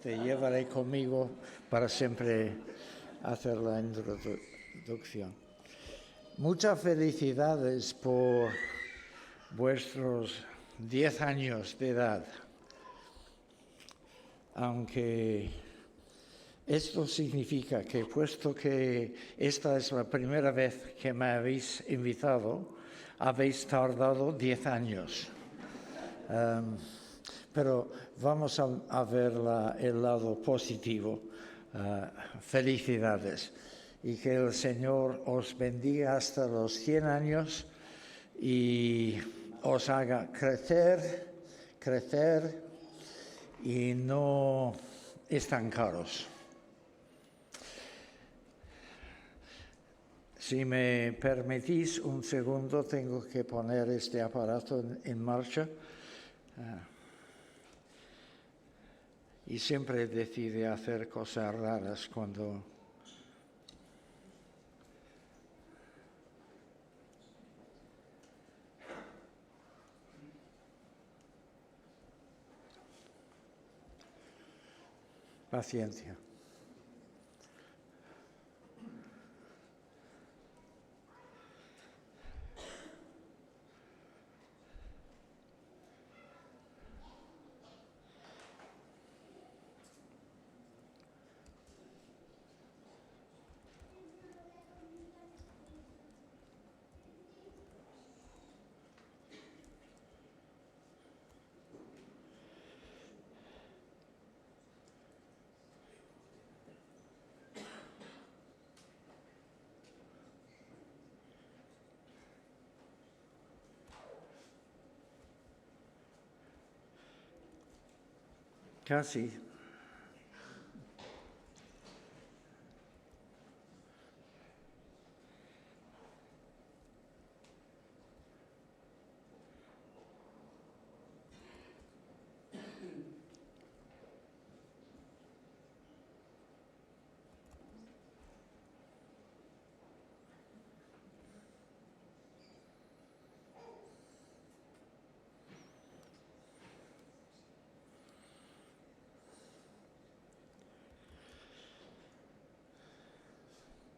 te llevaré conmigo para siempre hacer la introducción. Muchas felicidades por vuestros 10 años de edad. Aunque esto significa que, puesto que esta es la primera vez que me habéis invitado, habéis tardado 10 años. Pero vamos a ver el lado positivo. Felicidades. Y que el Señor os bendiga hasta los 100 años y os haga crecer y no estancaros. Si me permitís un segundo, tengo que poner este aparato en marcha. Y siempre decide hacer cosas raras cuando... Paciencia. Casi.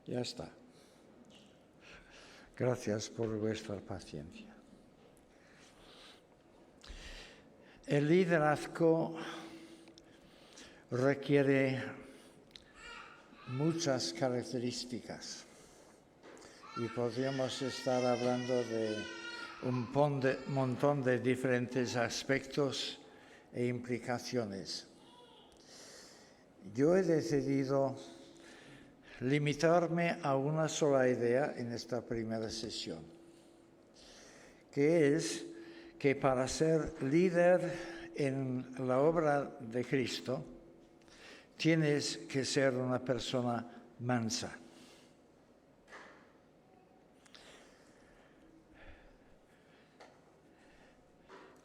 Ya está. Gracias por vuestra paciencia. El liderazgo requiere muchas características y podríamos estar hablando de un montón de diferentes aspectos e implicaciones. Yo he decidido limitarme a una sola idea en esta primera sesión, que es que para ser líder en la obra de Cristo tienes que ser una persona mansa.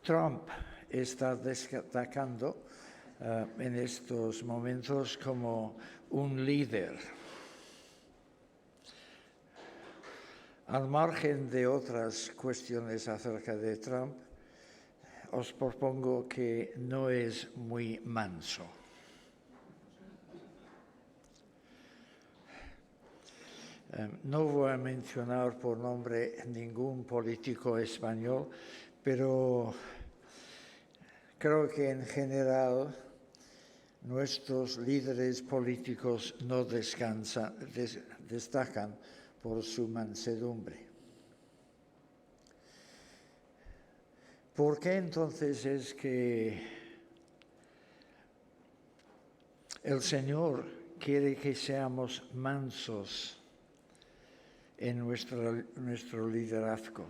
Trump está destacando en estos momentos como un líder. Al margen de otras cuestiones acerca de Trump, os propongo que no es muy manso. No voy a mencionar por nombre ningún político español, pero creo que en general nuestros líderes políticos no destacan por su mansedumbre. ¿Por qué entonces es que el Señor quiere que seamos mansos en nuestro liderazgo?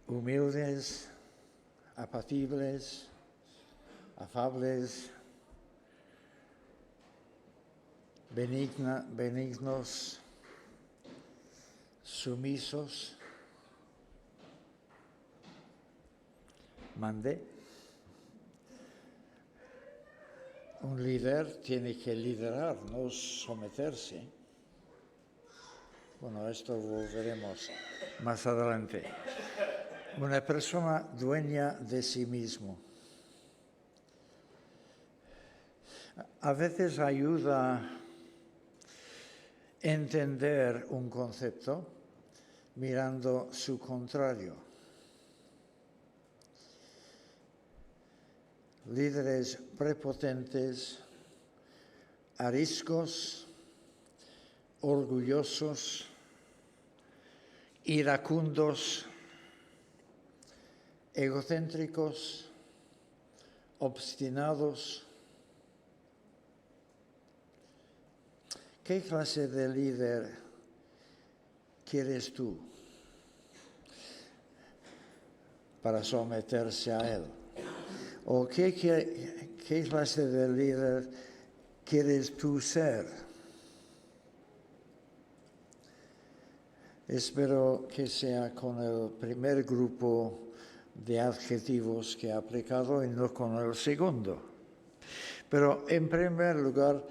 Humildes, apacibles, afables, benignos, sumisos. Mandé. Un líder tiene que liderar, no someterse. Bueno, esto volveremos más adelante. Una persona dueña de sí mismo. A veces ayuda a entender un concepto mirando su contrario. Líderes prepotentes, ariscos, orgullosos, iracundos, egocéntricos, obstinados. ¿Qué clase de líder quieres tú para someterse a él? ¿O qué clase de líder quieres tú ser? Espero que sea con el primer grupo de adjetivos que he aplicado y no con el segundo. Pero en primer lugar,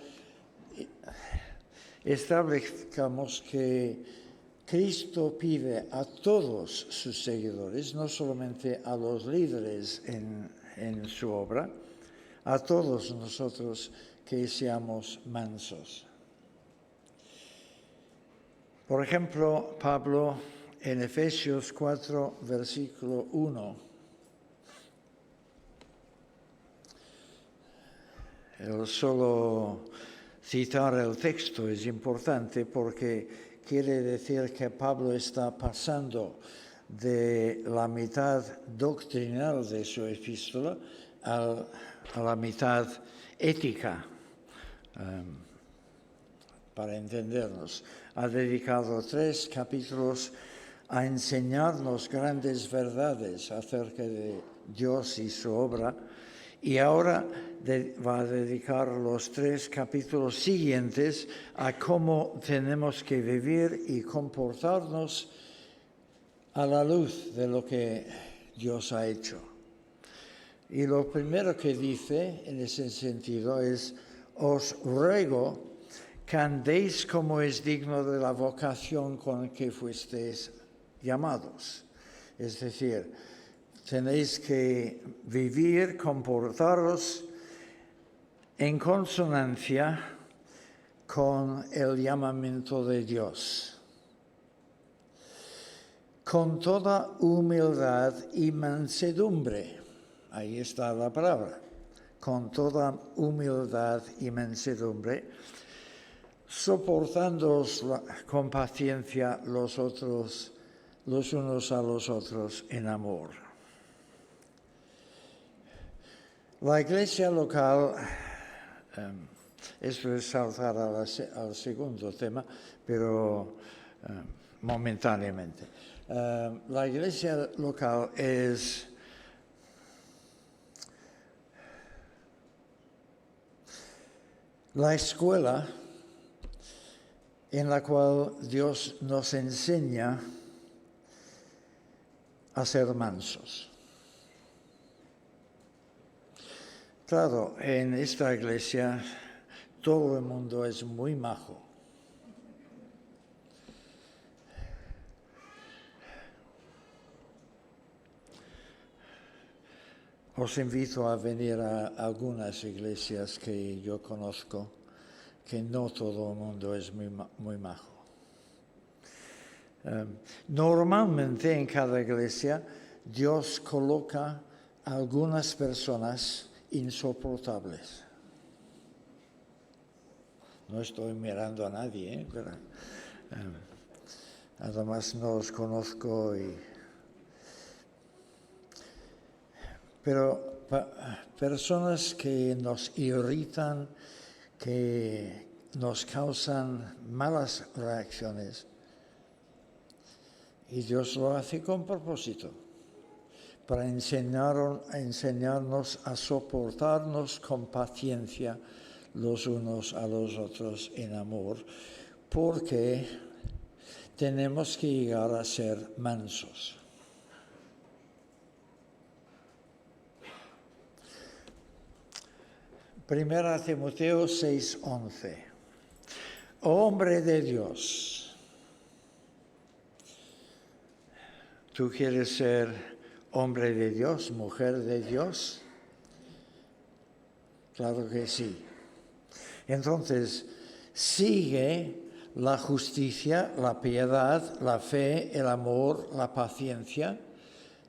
establezcamos que Cristo pide a todos sus seguidores, no solamente a los líderes en su obra, a todos nosotros que seamos mansos. Por ejemplo, Pablo en Efesios 4, versículo 1, el solo citar el texto es importante porque quiere decir que Pablo está pasando de la mitad doctrinal de su epístola a la mitad ética, para entendernos. Ha dedicado 3 capítulos a enseñarnos grandes verdades acerca de Dios y su obra, y ahora va a dedicar los 3 capítulos siguientes a cómo tenemos que vivir y comportarnos a la luz de lo que Dios ha hecho. Y lo primero que dice en ese sentido es: os ruego que andéis como es digno de la vocación con que fuisteis llamados. Es decir, tenéis que vivir, comportaros en consonancia con el llamamiento de Dios, con toda humildad y mansedumbre. Ahí está la palabra, con toda humildad y mansedumbre, soportándoos con paciencia los unos a los otros en amor. La iglesia local, esto es saltar al segundo tema, pero momentáneamente. La iglesia local es la escuela en la cual Dios nos enseña a ser mansos. Claro, en esta iglesia todo el mundo es muy majo. Os invito a venir a algunas iglesias que yo conozco, que no todo el mundo es muy majo. Normalmente en cada iglesia Dios coloca algunas personas insoportables. No estoy mirando a nadie, pero además no os conozco. Pero personas que nos irritan, que nos causan malas reacciones. Y Dios lo hace con propósito, para enseñarnos a soportarnos con paciencia los unos a los otros en amor, porque tenemos que llegar a ser mansos. Primera Timoteo 6:11. Hombre de Dios, ¿tú quieres ser hombre de Dios, mujer de Dios? Claro que sí. Entonces, sigue la justicia, la piedad, la fe, el amor, la paciencia,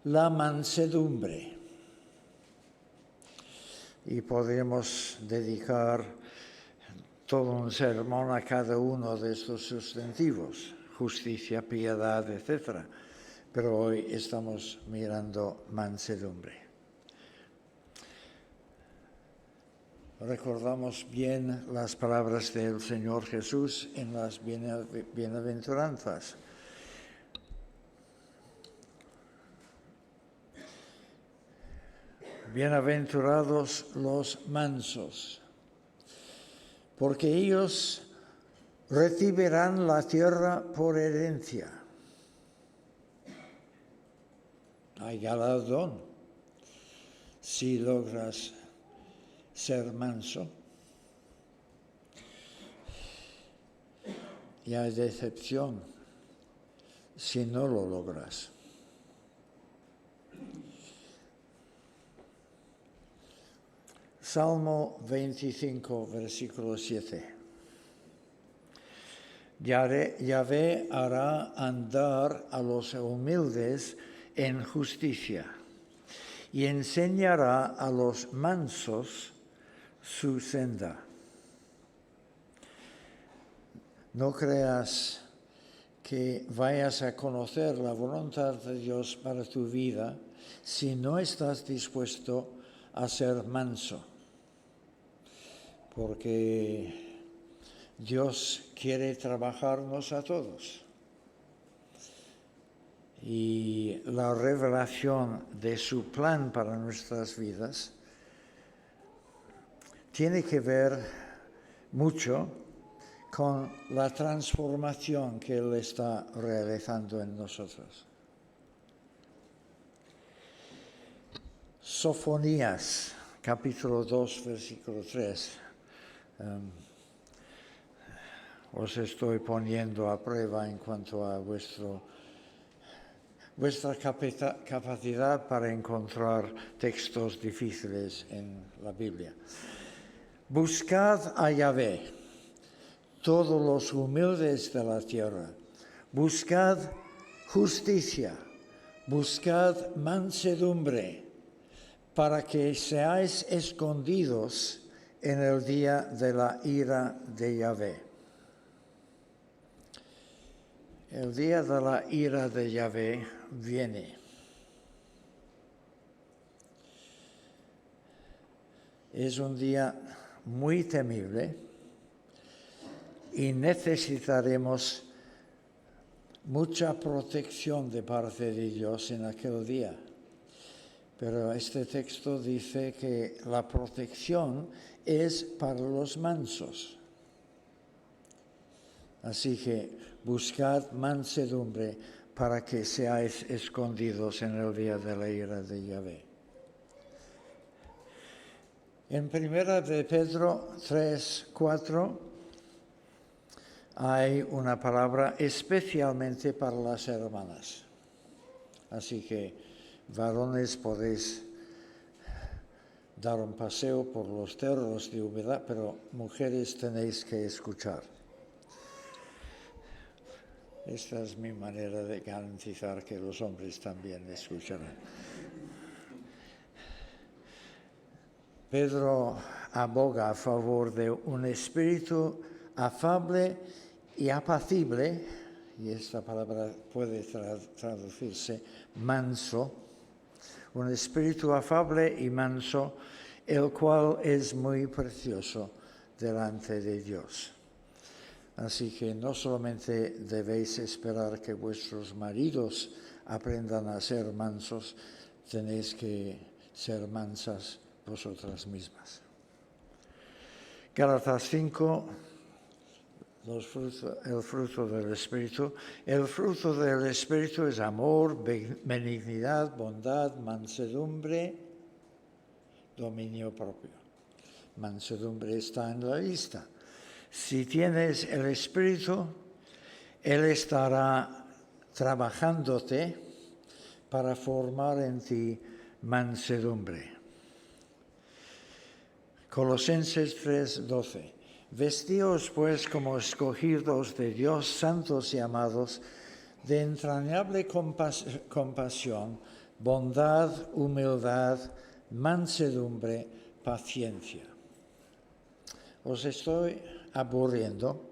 la mansedumbre. Y podemos dedicar todo un sermón a cada uno de estos sustantivos, justicia, piedad, etc. Pero hoy estamos mirando mansedumbre. Recordamos bien las palabras del Señor Jesús en las bienaventuranzas. Bienaventurados los mansos, porque ellos recibirán la tierra por herencia. Hay galardón si logras ser manso, y hay decepción si no lo logras. Salmo 25, versículo 7. Yahvé hará andar a los humildes en justicia y enseñará a los mansos su senda. No creas que vayas a conocer la voluntad de Dios para tu vida si no estás dispuesto a ser manso, porque Dios quiere trabajarnos a todos. Y la revelación de su plan para nuestras vidas tiene que ver mucho con la transformación que Él está realizando en nosotros. Sofonías, capítulo 2, versículo 3. Os estoy poniendo a prueba en cuanto a vuestra capacidad para encontrar textos difíciles en la Biblia. Buscad a Yahvé, todos los humildes de la tierra. Buscad justicia, buscad mansedumbre, para que seáis escondidos en el día de la ira de Yahvé. El día de la ira de Yahvé viene. Es un día muy temible y necesitaremos mucha protección de parte de Dios en aquel día. Pero este texto dice que la protección es para los mansos. Así que buscad mansedumbre para que seáis escondidos en el día de la ira de Yahvé. En 1 de Pedro 3:4 hay una palabra especialmente para las hermanas. Así que, varones, podéis dar un paseo por los terros de humedad, pero mujeres tenéis que escuchar. Esta es mi manera de garantizar que los hombres también escucharán. Pedro aboga a favor de un espíritu afable y apacible, y esta palabra puede traducirse manso, un espíritu afable y manso, el cual es muy precioso delante de Dios. Así que no solamente debéis esperar que vuestros maridos aprendan a ser mansos, tenéis que ser mansas vosotras mismas. Gálatas 5, el fruto del Espíritu. El fruto del Espíritu es amor, benignidad, bondad, mansedumbre, dominio propio. mansedumbre está en la lista. Si tienes el Espíritu, Él estará trabajándote para formar en ti mansedumbre. Colosenses 3:12. Vestíos pues como escogidos de Dios, santos y amados, de entrañable compasión, bondad, humildad, mansedumbre, paciencia. ¿Os estoy aburriendo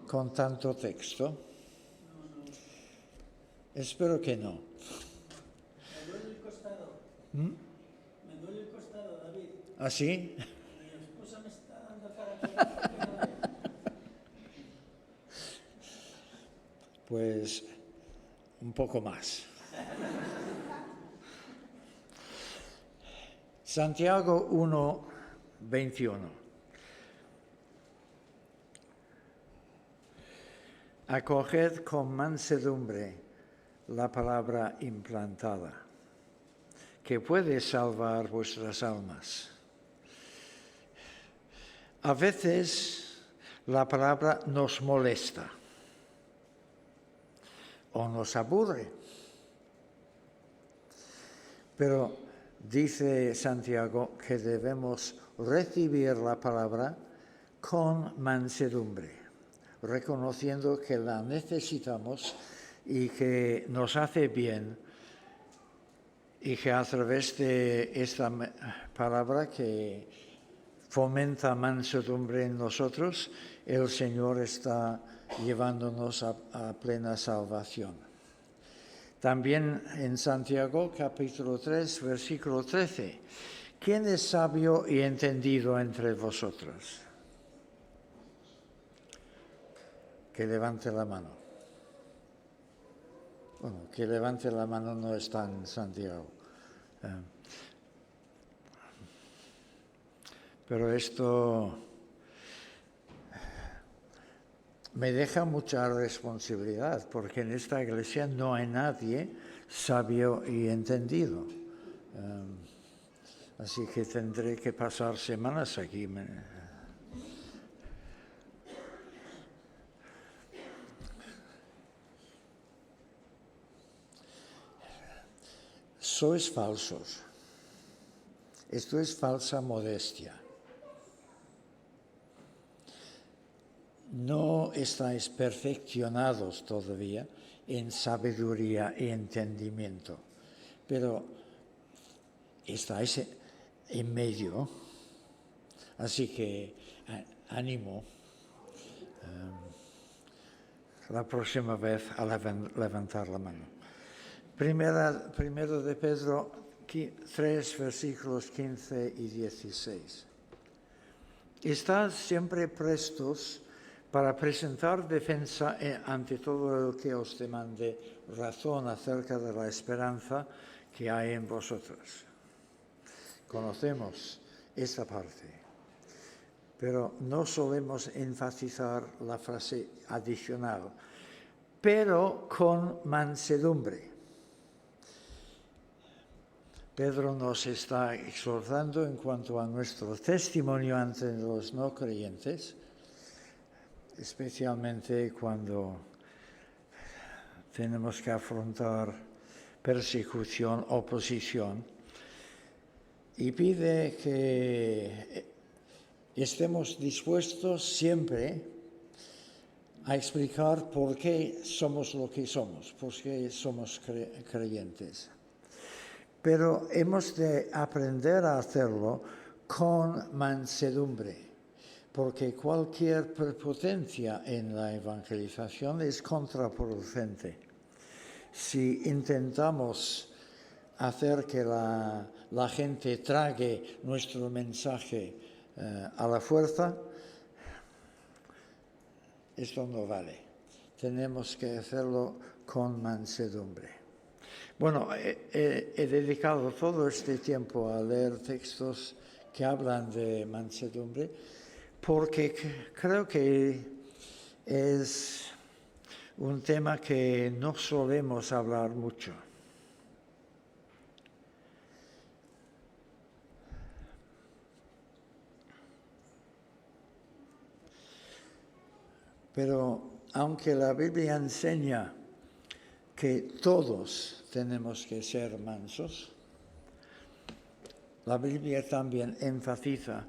con tanto texto? Espero que no. Me duele el costado. Me duele el costado, David. ¿Ah, sí? Mi esposa me está dando cara. Pues un poco más. Santiago 1:21. Acoged con mansedumbre la palabra implantada, que puede salvar vuestras almas. A veces la palabra nos molesta o nos aburre, pero dice Santiago que debemos recibir la palabra con mansedumbre, reconociendo que la necesitamos y que nos hace bien, y que a través de esta palabra que fomenta mansedumbre en nosotros, el Señor está llevándonos a plena salvación. También en Santiago capítulo 3, versículo 13. ¿Quién es sabio y entendido entre vosotros? Que levante la mano. Bueno, que levante la mano no está en Santiago. Pero esto me deja mucha responsabilidad, porque en esta iglesia no hay nadie sabio y entendido. Así que tendré que pasar semanas aquí. Sois falsos. Esto es falsa modestia. No estáis perfeccionados todavía en sabiduría y entendimiento, pero estáis en medio. Así que ánimo la próxima vez a levantar la mano. Primero de Pedro 3, versículos 15 y 16. Estad siempre prestos para presentar defensa ante todo el que os demande razón acerca de la esperanza que hay en vosotros. Conocemos esta parte, pero no solemos enfatizar la frase adicional, pero con mansedumbre. Pedro nos está exhortando en cuanto a nuestro testimonio ante los no creyentes, especialmente cuando tenemos que afrontar persecución, oposición, y pide que estemos dispuestos siempre a explicar por qué somos lo que somos, por qué somos creyentes. Pero hemos de aprender a hacerlo con mansedumbre, porque cualquier prepotencia en la evangelización es contraproducente. Si intentamos hacer que la gente trague nuestro mensaje a la fuerza, esto no vale. Tenemos que hacerlo con mansedumbre. Bueno, he dedicado todo este tiempo a leer textos que hablan de mansedumbre porque creo que es un tema que no solemos hablar mucho. Pero aunque la Biblia enseña que todos tenemos que ser mansos, la Biblia también enfatiza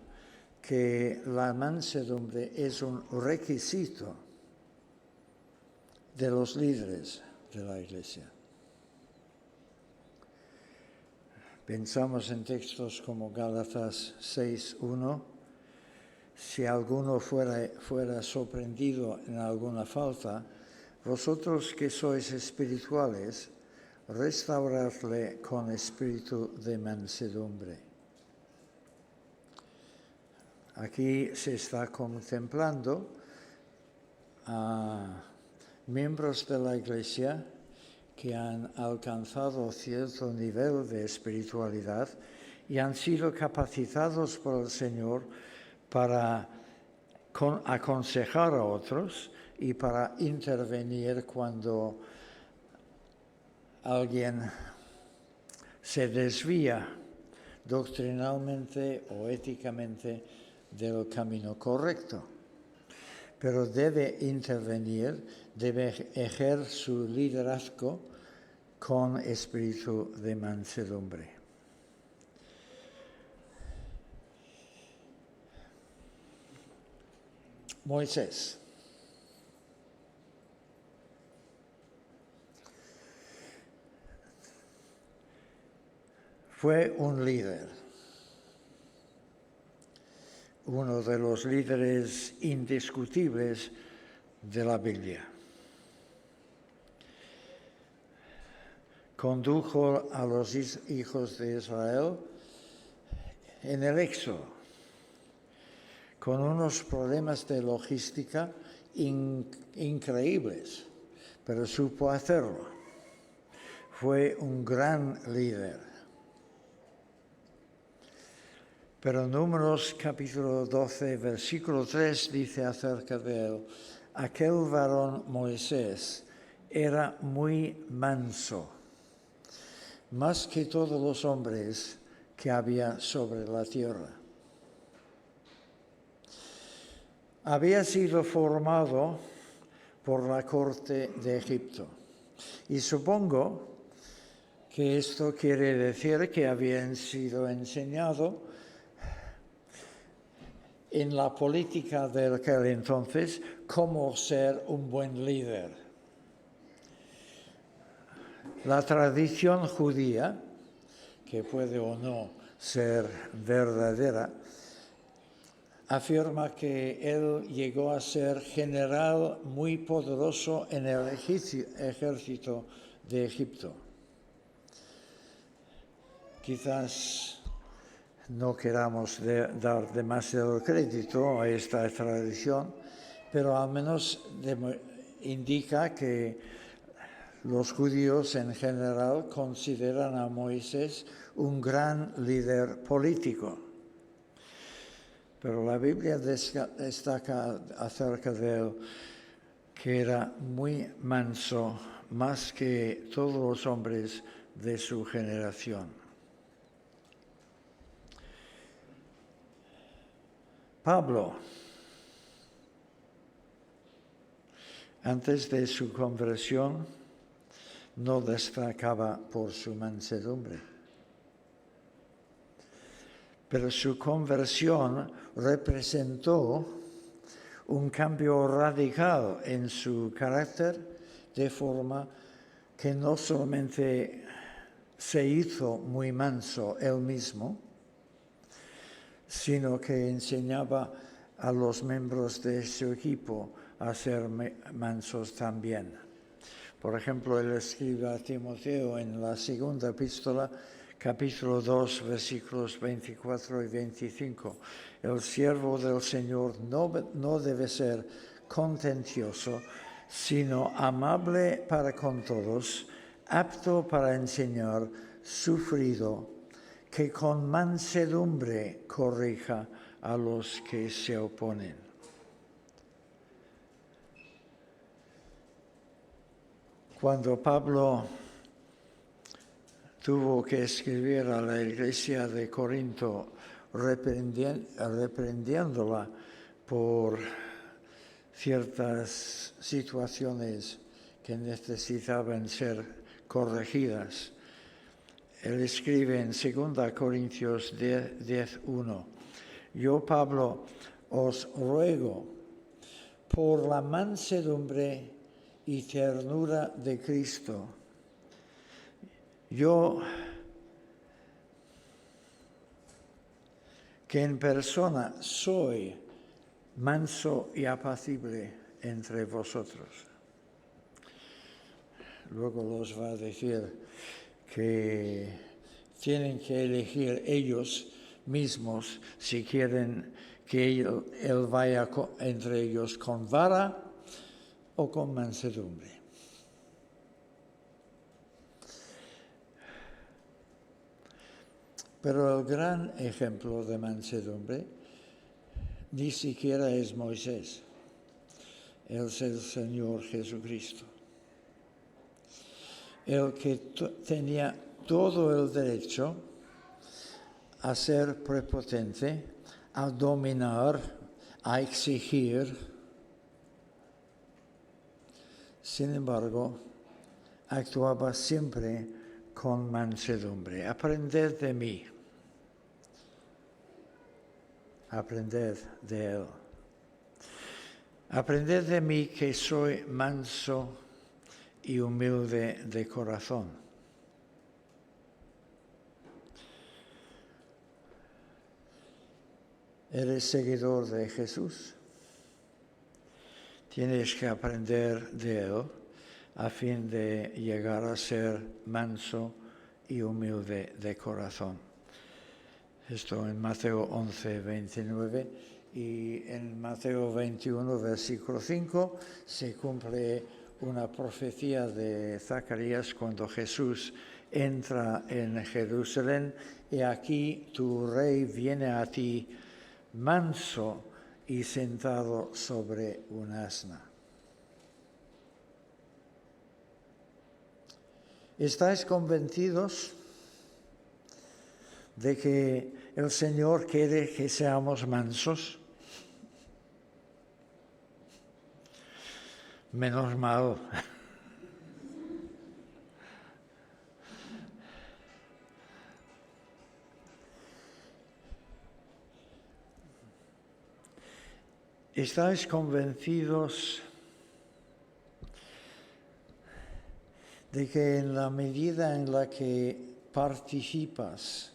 que la mansedumbre es un requisito de los líderes de la Iglesia. Pensamos en textos como Gálatas 6:1. Si alguno fuera sorprendido en alguna falta, vosotros que sois espirituales, restauradle con espíritu de mansedumbre. Aquí se está contemplando a miembros de la Iglesia que han alcanzado cierto nivel de espiritualidad y han sido capacitados por el Señor para aconsejar a otros y para intervenir cuando alguien se desvía doctrinalmente o éticamente del camino correcto. Pero debe intervenir, debe ejercer su liderazgo con espíritu de mansedumbre. Moisés. Fue un líder, uno de los líderes indiscutibles de la Biblia. Condujo a los hijos de Israel en el Éxodo, con unos problemas de logística increíbles, pero supo hacerlo. Fue un gran líder. Pero Números capítulo 12, versículo 3 dice acerca de él: aquel varón Moisés era muy manso, más que todos los hombres que había sobre la tierra. Había sido formado por la corte de Egipto. Y supongo que esto quiere decir que habían sido enseñados en la política de aquel entonces cómo ser un buen líder. La tradición judía, que puede o no ser verdadera, afirma que él llegó a ser general muy poderoso en el ejército de Egipto. Quizás no queramos dar demasiado crédito a esta tradición, pero al menos indica que los judíos en general consideran a Moisés un gran líder político. Pero la Biblia destaca acerca de él que era muy manso, más que todos los hombres de su generación. Pablo, antes de su conversión, no destacaba por su mansedumbre. Pero su conversión representó un cambio radical en su carácter, de forma que no solamente se hizo muy manso él mismo, sino que enseñaba a los miembros de su equipo a ser mansos también. Por ejemplo, él escribe a Timoteo en la segunda epístola, capítulo 2, versículos 24 y 25. El siervo del Señor no debe ser contencioso, sino amable para con todos, apto para enseñar, sufrido, que con mansedumbre corrija a los que se oponen. Cuando Pablo tuvo que escribir a la iglesia de Corinto reprendiéndola por ciertas situaciones que necesitaban ser corregidas. Él escribe en 2 Corintios 10:1, yo, Pablo, os ruego por la mansedumbre y ternura de Cristo. Yo, que en persona soy manso y apacible entre vosotros. Luego los va a decir que tienen que elegir ellos mismos si quieren que él vaya entre ellos con vara o con mansedumbre. Pero el gran ejemplo de mansedumbre ni siquiera es Moisés, es el Señor Jesucristo. El que tenía todo el derecho a ser prepotente, a dominar, a exigir. Sin embargo, actuaba siempre con mansedumbre. Aprended de mí. Aprended de él. Aprended de mí que soy manso y humilde de corazón. ¿Eres seguidor de Jesús? Tienes que aprender de él a fin de llegar a ser manso y humilde de corazón. Esto en Mateo 11:29 y en Mateo 21, versículo 5, se cumple una profecía de Zacarías cuando Jesús entra en Jerusalén y aquí tu rey viene a ti manso y sentado sobre un asna. ¿Estáis convencidos de que el Señor quiere que seamos mansos? Menos mal. ¿Estáis convencidos de que en la medida en la que participas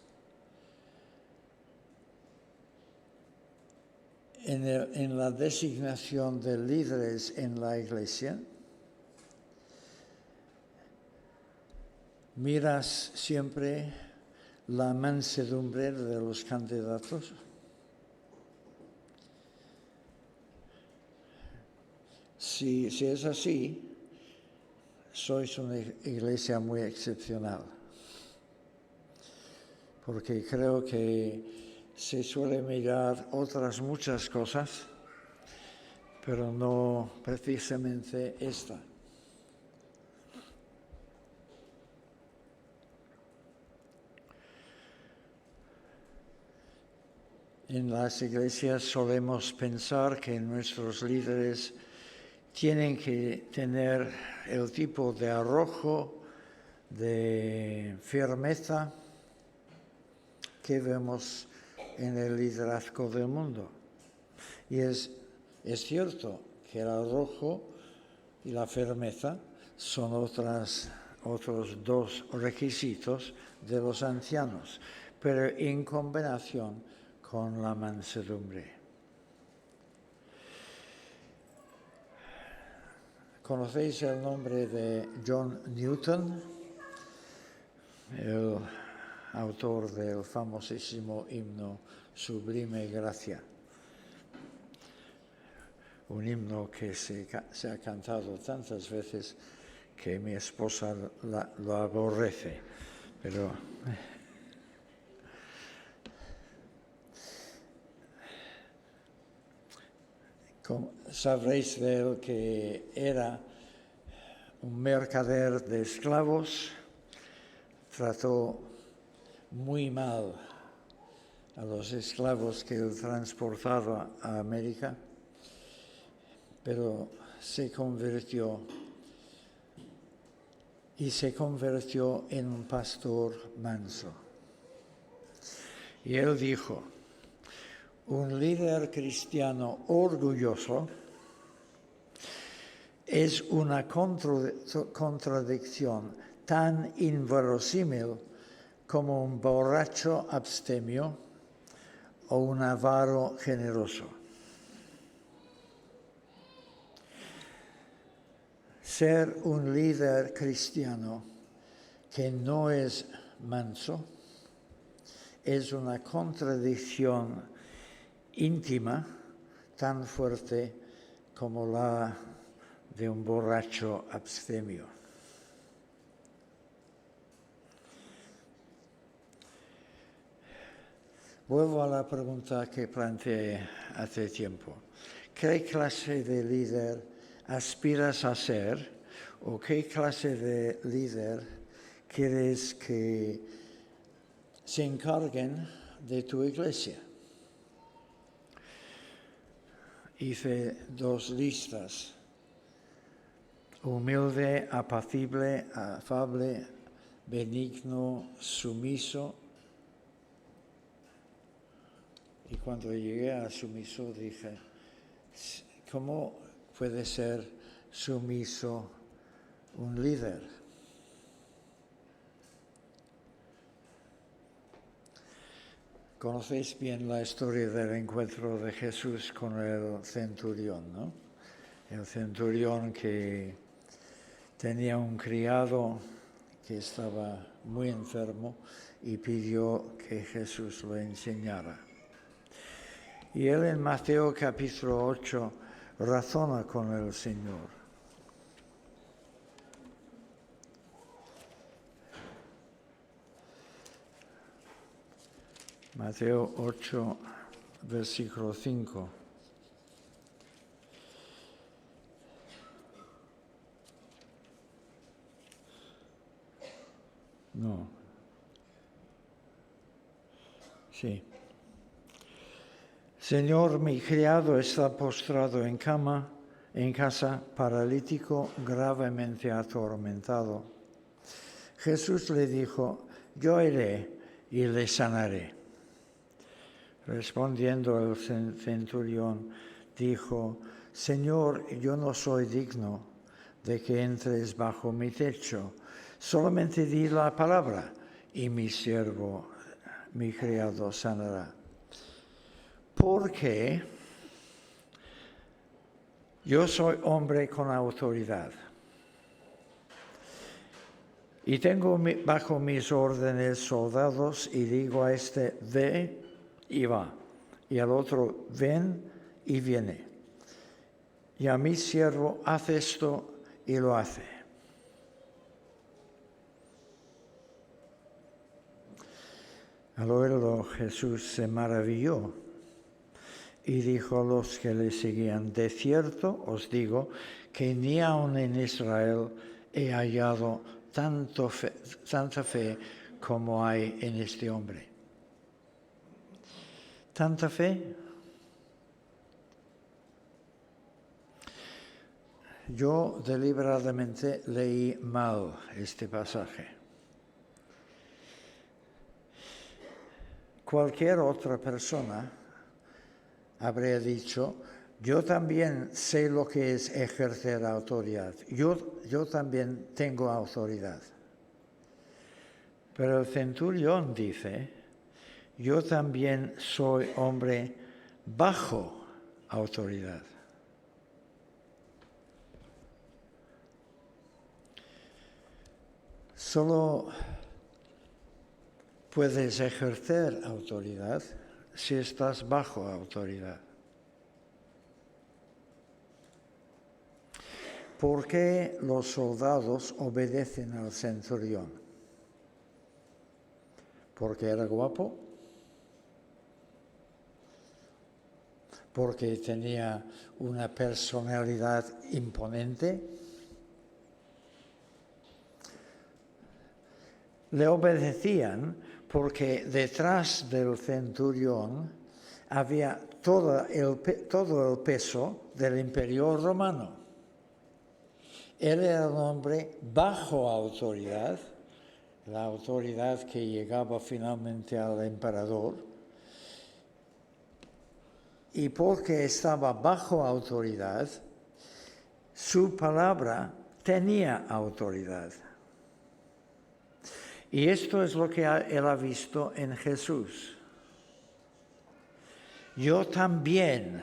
en la designación de líderes en la Iglesia, miras siempre la mansedumbre de los candidatos? Si es así, sois una iglesia muy excepcional, porque creo que se suele mirar otras muchas cosas, pero no precisamente esta. En las iglesias solemos pensar que nuestros líderes tienen que tener el tipo de arrojo, de firmeza que vemos en el liderazgo del mundo. Y es cierto que el arrojo y la firmeza son otros dos requisitos de los ancianos, pero en combinación con la mansedumbre. ¿Conocéis el nombre de John Newton, el autor del famosísimo himno Sublime Gracia? Un himno que se ha cantado tantas veces que mi esposa lo aborrece, pero sabréis de él que era un mercader de esclavos, trató muy mal a los esclavos que él transportaba a América, pero se convirtió en un pastor manso. Y él dijo, un líder cristiano orgulloso es una contradicción tan inverosímil como un borracho abstemio o un avaro generoso. Ser un líder cristiano que no es manso es una contradicción íntima tan fuerte como la de un borracho abstemio. Vuelvo a la pregunta que planteé hace tiempo. ¿Qué clase de líder aspiras a ser o qué clase de líder quieres que se encarguen de tu iglesia? Hice 2 listas: humilde, apacible, afable, benigno, sumiso. Y cuando llegué a sumiso dije, ¿cómo puede ser sumiso un líder? Conocéis bien la historia del encuentro de Jesús con el centurión, ¿no? El centurión que tenía un criado que estaba muy enfermo y pidió que Jesús lo enseñara. Y él en Mateo capítulo 8 razona con el Señor. Mateo 8, versículo 5. No. Sí. Señor, mi criado está postrado en casa, paralítico, gravemente atormentado. Jesús le dijo, yo iré y le sanaré. Respondiendo el centurión, dijo, Señor, yo no soy digno de que entres bajo mi techo. Solamente di la palabra y mi siervo, mi criado, sanará. Porque yo soy hombre con autoridad y tengo bajo mis órdenes soldados y digo a este, ve y va, y al otro, ven y viene. Y a mi siervo, haz esto y lo hace. Al oírlo, Jesús se maravilló y dijo a los que le seguían, de cierto os digo que ni aun en Israel he hallado tanta fe como hay en este hombre. ¿Tanta fe? Yo deliberadamente leí mal este pasaje. Cualquier otra persona habría dicho, yo también sé lo que es ejercer autoridad. Yo también tengo autoridad. Pero el centurión dice, yo también soy hombre bajo autoridad. Solo puedes ejercer autoridad si estás bajo autoridad. ¿Por qué los soldados obedecen al centurión? ¿Porque era guapo? ¿Porque tenía una personalidad imponente? Le obedecían porque detrás del centurión había todo el peso del Imperio Romano. Él era un hombre bajo autoridad, la autoridad que llegaba finalmente al emperador. Y porque estaba bajo autoridad, su palabra tenía autoridad. Y esto es lo que él ha visto en Jesús. Yo también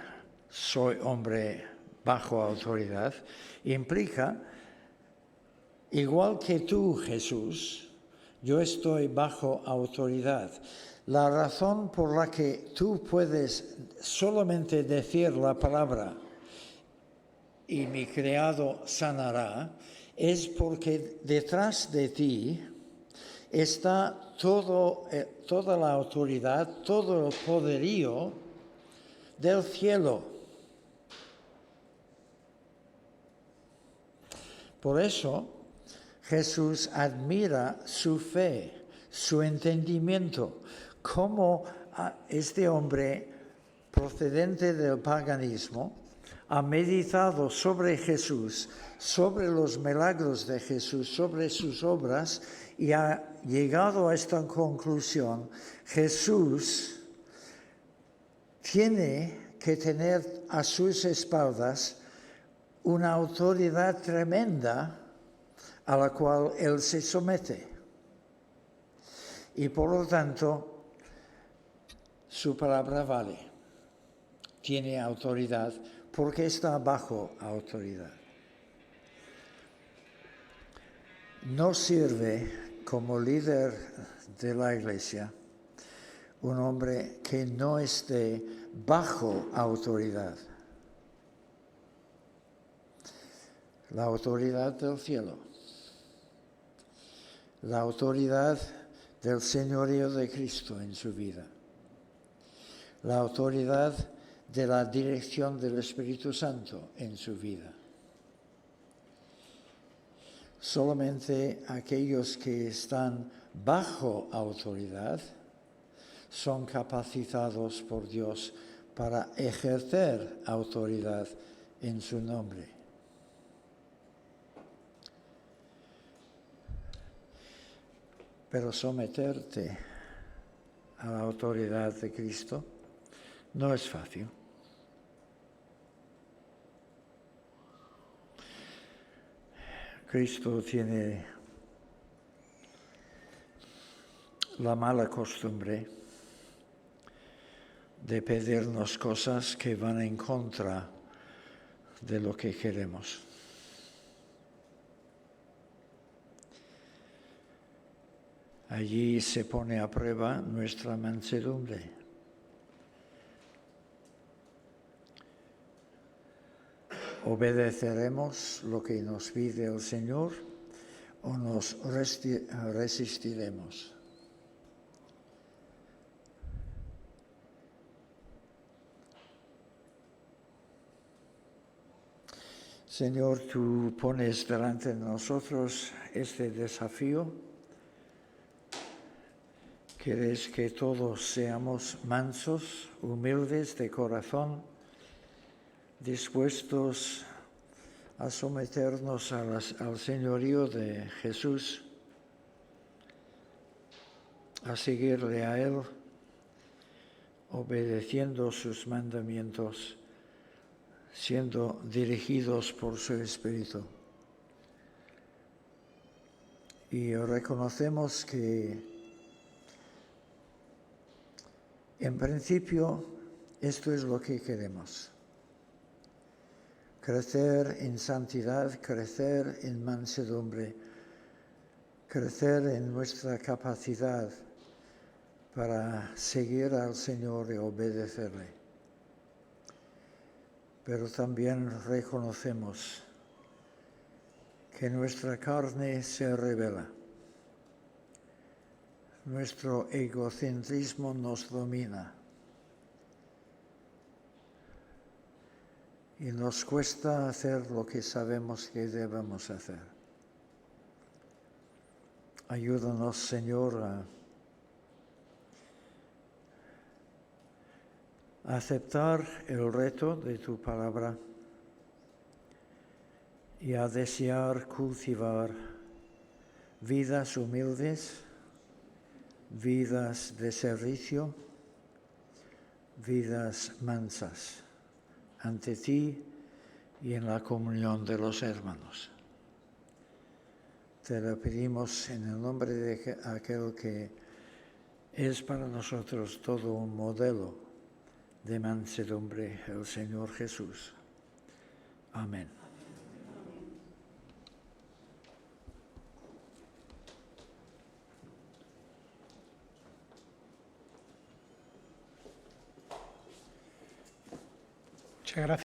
soy hombre bajo autoridad. Implica, igual que tú, Jesús, yo estoy bajo autoridad. La razón por la que tú puedes solamente decir la palabra y mi criado sanará es porque detrás de ti está toda la autoridad, todo el poderío del cielo. Por eso Jesús admira su fe, su entendimiento, cómo este hombre procedente del paganismo ha meditado sobre Jesús, sobre los milagros de Jesús, sobre sus obras y ha llegado a esta conclusión: Jesús tiene que tener a sus espaldas una autoridad tremenda a la cual él se somete. Y por lo tanto, su palabra vale. Tiene autoridad porque está bajo autoridad. No sirve como líder de la Iglesia un hombre que no esté bajo autoridad. La autoridad del cielo, la autoridad del señorío de Cristo en su vida, la autoridad de la dirección del Espíritu Santo en su vida. Solamente aquellos que están bajo autoridad son capacitados por Dios para ejercer autoridad en su nombre. Pero someterte a la autoridad de Cristo no es fácil. Cristo tiene la mala costumbre de pedirnos cosas que van en contra de lo que queremos. Allí se pone a prueba nuestra mansedumbre. ¿Obedeceremos lo que nos pide el Señor o nos resistiremos? Señor, tú pones delante de nosotros este desafío. Quieres que todos seamos mansos, humildes de corazón, dispuestos a someternos al señorío de Jesús, a seguirle a Él, obedeciendo sus mandamientos, siendo dirigidos por su Espíritu. Y reconocemos que en principio esto es lo que queremos. Crecer en santidad, crecer en mansedumbre, crecer en nuestra capacidad para seguir al Señor y obedecerle. Pero también reconocemos que nuestra carne se revela. Nuestro egocentrismo nos domina y nos cuesta hacer lo que sabemos que debemos hacer. Ayúdanos, Señor, a aceptar el reto de tu palabra y a desear cultivar vidas humildes, vidas de servicio, vidas mansas ante ti y en la comunión de los hermanos. Te lo pedimos en el nombre de aquel que es para nosotros todo un modelo de mansedumbre, el Señor Jesús. Amén. Muchas gracias.